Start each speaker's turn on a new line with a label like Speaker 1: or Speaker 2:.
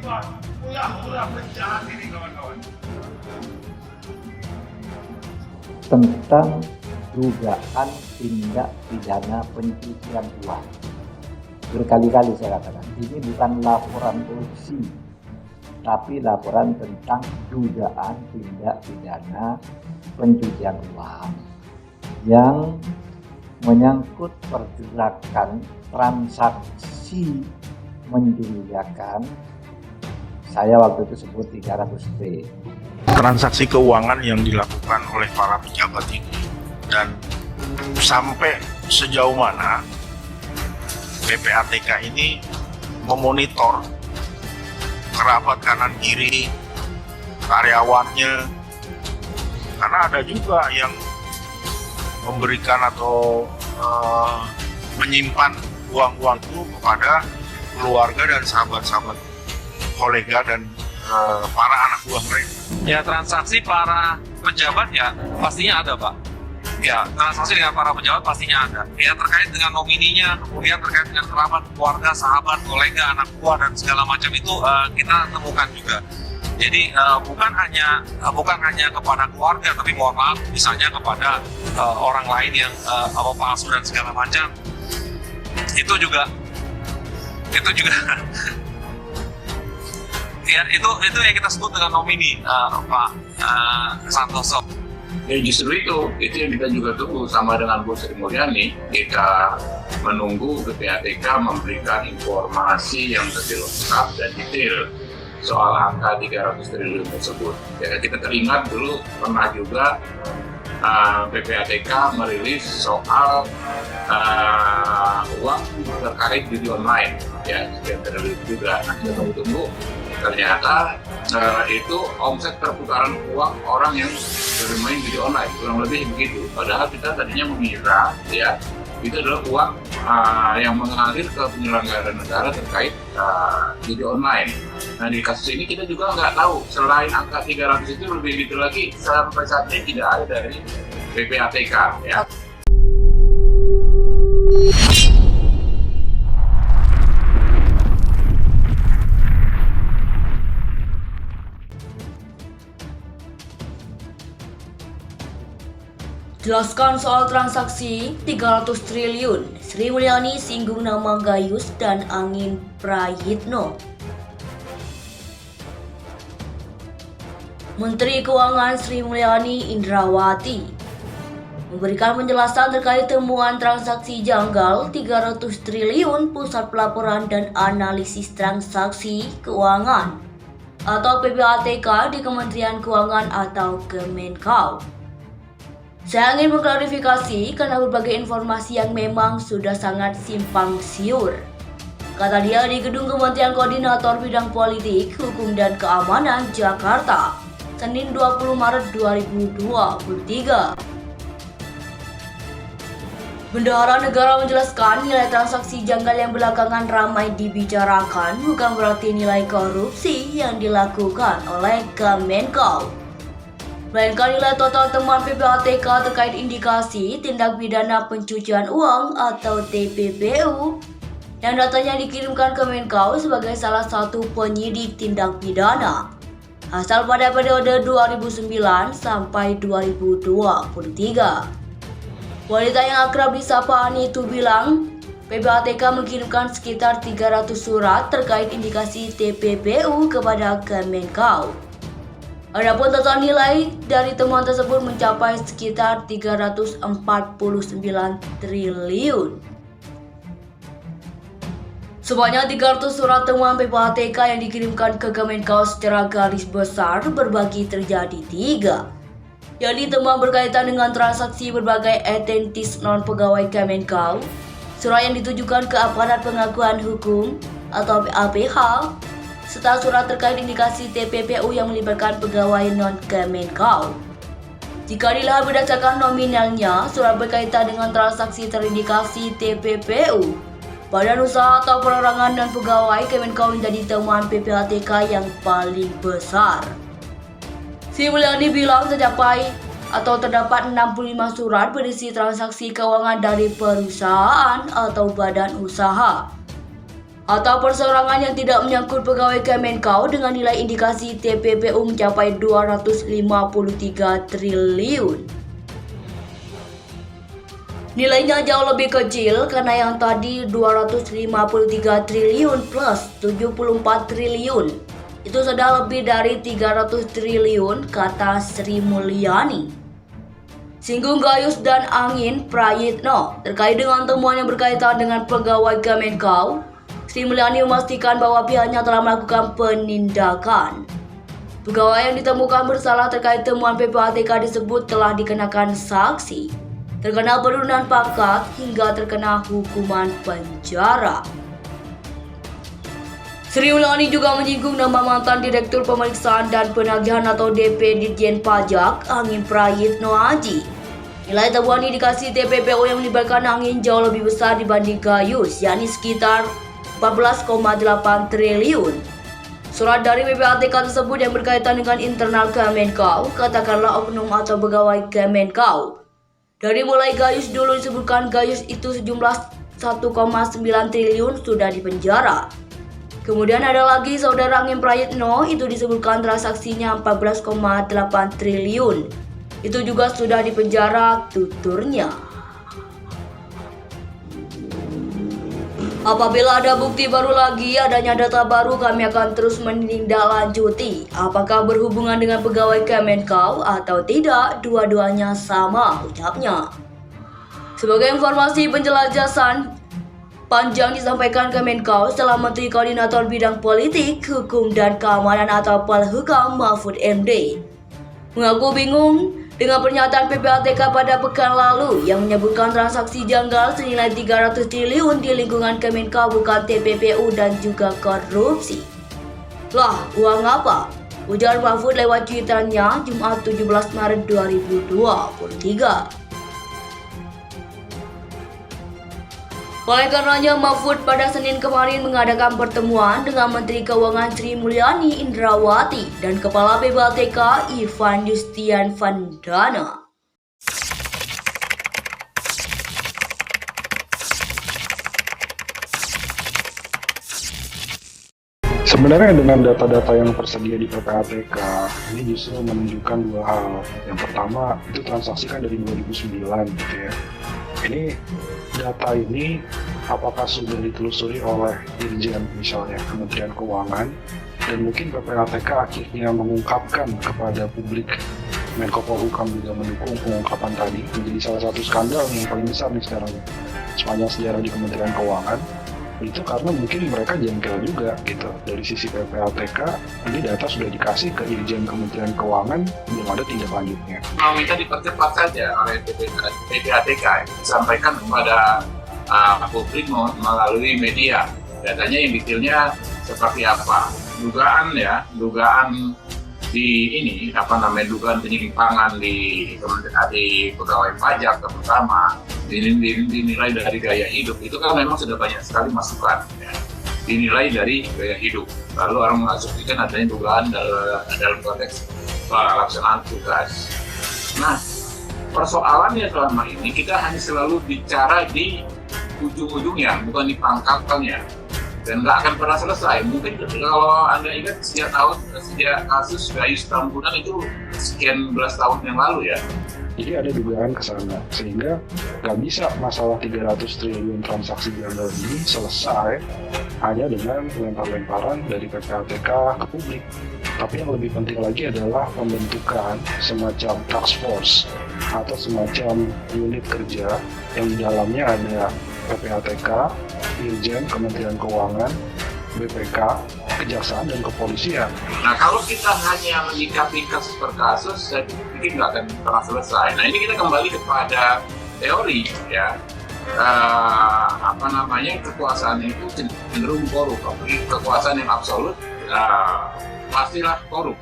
Speaker 1: Ulah penjahat ini kawan-kawan.
Speaker 2: Tentang dugaan tindak pidana pencucian uang. Berkali-kali saya katakan, ini bukan laporan korupsi, tapi laporan tentang dugaan tindak pidana pencucian uang yang menyangkut pergerakan transaksi mencurigakan. Saya waktu itu sebut 300T.
Speaker 1: Transaksi keuangan yang dilakukan oleh para pejabat ini, dan sampai sejauh mana PPATK ini memonitor kerabat kanan kiri karyawannya, karena ada juga yang memberikan atau menyimpan uang-uang itu kepada keluarga dan sahabat-sahabat kolega dan para anak buah mereka.
Speaker 3: Ya, transaksi para pejabat ya pastinya ada, Pak. Ya, transaksi dengan para pejabat pastinya ada. Ya, terkait dengan nomininya, kemudian terkait dengan kerabat, keluarga, sahabat, kolega, anak buah dan segala macam itu kita temukan juga. Jadi bukan hanya kepada keluarga, tapi mohon maaf misalnya kepada orang lain yang palsu dan segala macam. Itu juga ya itu yang kita sebut dengan nomini, Pak Santoso.
Speaker 4: Ya justru itu yang kita juga tunggu sama dengan Bu Sri Mulyani. Kita menunggu PPATK memberikan informasi yang lebih lengkap dan detail soal angka 300 triliun tersebut. Ya, kita teringat dulu pernah juga PPATK merilis soal uang terkait judi online, ya sekian triliun juga. Nah, kita tunggu. Ternyata itu omset perputaran uang orang yang bermain judi online, kurang lebih begitu. Padahal kita tadinya mengira ya itu adalah uang yang mengalir ke penyelenggara negara terkait judi online. Nah, di kasus ini kita juga nggak tahu, selain angka 300 itu lebih detail lagi sampai saat ini tidak ada dari PPATK ya.
Speaker 5: Jelaskan soal transaksi 300 triliun, Sri Mulyani singgung nama Gayus dan Angin Prayitno. Menteri Keuangan Sri Mulyani Indrawati memberikan penjelasan terkait temuan transaksi janggal 300 triliun Pusat Pelaporan dan Analisis Transaksi Keuangan atau PPATK di Kementerian Keuangan atau Kemenkau. Saya ingin mengklarifikasi karena berbagai informasi yang memang sudah sangat simpang siur, kata dia di Gedung Kementerian Koordinator Bidang Politik, Hukum dan Keamanan Jakarta, Senin 20 Maret 2023. Bendahara negara menjelaskan nilai transaksi janggal yang belakangan ramai dibicarakan bukan berarti nilai korupsi yang dilakukan oleh Kemenkau, melainkan nilai total temuan PPATK terkait indikasi tindak pidana pencucian uang atau TPPU yang datanya dikirimkan ke Kemenkau sebagai salah satu penyidik tindak pidana asal pada periode 2009 sampai 2023. Wanita yang akrab disapa Ani itu bilang, PPATK mengirimkan sekitar 300 surat terkait indikasi TPPU kepada Kemenkau. Adapun total nilai dari temuan tersebut mencapai sekitar 349 triliun. Sebanyak 300 surat temuan PPATK yang dikirimkan ke Kemenkau secara garis besar berbagi terjadi 3. Yakni temuan berkaitan dengan transaksi berbagai entitas non-pegawai Kemenkau, surat yang ditujukan ke aparat pengakuan hukum atau APH, serta surat terkait indikasi TPPU yang melibatkan pegawai non-Kemenkau. Jika dilihat berdasarkan nominalnya, surat berkaitan dengan transaksi terindikasi TPPU, badan usaha atau perorangan dan pegawai Kemenkau menjadi temuan PPATK yang paling besar. Sri Mulyani bilang terdapat 65 surat berisi transaksi keuangan dari perusahaan atau badan usaha. atau perseorangan yang tidak menyangkut pegawai Kemenkau dengan nilai indikasi TPPU mencapai 253 triliun. Nilainya jauh lebih kecil karena yang tadi 253 triliun plus 74 triliun. Itu sudah lebih dari 300 triliun, kata Sri Mulyani. Singgung Gayus dan Angin Prayitno terkait dengan temuan yang berkaitan dengan pegawai Kemenkau, Sri Mulyani memastikan bahwa pihaknya telah melakukan penindakan. Pegawai yang ditemukan bersalah terkait temuan PPATK disebut telah dikenakan sanksi, terkena penurunan pangkat hingga terkena hukuman penjara. Sri Mulyani juga menyinggung nama mantan Direktur Pemeriksaan dan Penagihan atau DP Ditjen Pajak, Angin Prayitno Aji. Nilai temuan indikasi TPPU yang melibatkan Angin jauh lebih besar dibanding Gayus, yakni sekitar 14,8 triliun. Surat dari PPATK tersebut yang berkaitan dengan internal Kemenkau, katakanlah oknum atau pegawai Kemenkau. Dari mulai Gayus dulu disebutkan Gayus itu sejumlah 1,9 triliun sudah dipenjara. Kemudian ada lagi saudara Angin Prayitno, itu disebutkan transaksinya 14,8 triliun. Itu juga sudah dipenjara, tuturnya. Apabila ada bukti baru lagi, adanya data baru, kami akan terus menindaklanjuti apakah berhubungan dengan pegawai Kemenkau atau tidak, dua-duanya sama, ucapnya. Sebagai informasi penjelasan panjang disampaikan Kemenkau setelah Menteri Koordinator Bidang Politik, Hukum dan Keamanan atau Polhukam Mahfud MD mengaku bingung dengan pernyataan PPATK pada pekan lalu yang menyebutkan transaksi janggal senilai 300 triliun di lingkungan Kemenkau bukan TPPU dan juga korupsi. Lah, uang apa? Ujar Mahfud lewat cuitannya Jumat 17 Maret 2023. Oleh karenanya, Mahfud pada Senin kemarin mengadakan pertemuan dengan Menteri Keuangan Sri Mulyani Indrawati dan Kepala PPATK Ivan Yustian Vandana.
Speaker 6: Sebenarnya dengan data-data yang tersedia di PPATK, ini justru menunjukkan dua hal. Yang pertama, itu transaksi kan dari 2009 gitu ya. Ini data ini apakah sudah ditelusuri oleh Dirjen misalnya Kementerian Keuangan, dan mungkin PPATK akhirnya mengungkapkan kepada publik. Menko Polhukam juga mendukung pengungkapan tadi, menjadi salah satu skandal yang paling besar nih sekarang sepanjang sejarah di Kementerian Keuangan. Itu karena mungkin mereka jengkel juga gitu. Dari sisi PPATK, ini data sudah dikasih ke Dirjen Kementerian Keuangan, belum ada tindak lanjutnya.
Speaker 4: Mau minta dipercepat saja oleh PPATK, disampaikan kepada publik melalui media. Datanya yang detailnya seperti apa? Dugaan di ini dugaan penyimpangan di pegawai pajak terutama dinilai dari gaya hidup itu kan memang sudah banyak sekali masukan ya. Dinilai dari gaya hidup, lalu orang mengasumsikan adanya dugaan dalam konteks pelaksanaan tugas. Nah, persoalannya selama ini kita hanya selalu bicara di ujung-ujungnya, bukan di pangkalnya, dan nggak akan pernah selesai. Mungkin kalau Anda ingat sejak kasus Gayus Tambunan itu sekian belas tahun yang lalu ya.
Speaker 6: Jadi ada dugaan ke sana, sehingga nggak bisa masalah 300 triliun transaksi janggal ini selesai hanya dengan lempar-lemparan dari PPATK ke publik. Tapi yang lebih penting lagi adalah pembentukan semacam task force atau semacam unit kerja yang di dalamnya ada PPATK, Dirjen Kementerian Keuangan, BPK, Kejaksaan, dan Kepolisian.
Speaker 4: Nah, kalau kita hanya menyikapi kasus per kasus, saya pikir nggak akan pernah selesai. Nah, ini kita kembali kepada teori ya. Kekuasaan itu cenderung korup. Kekuasaan yang absolut pastilah korup.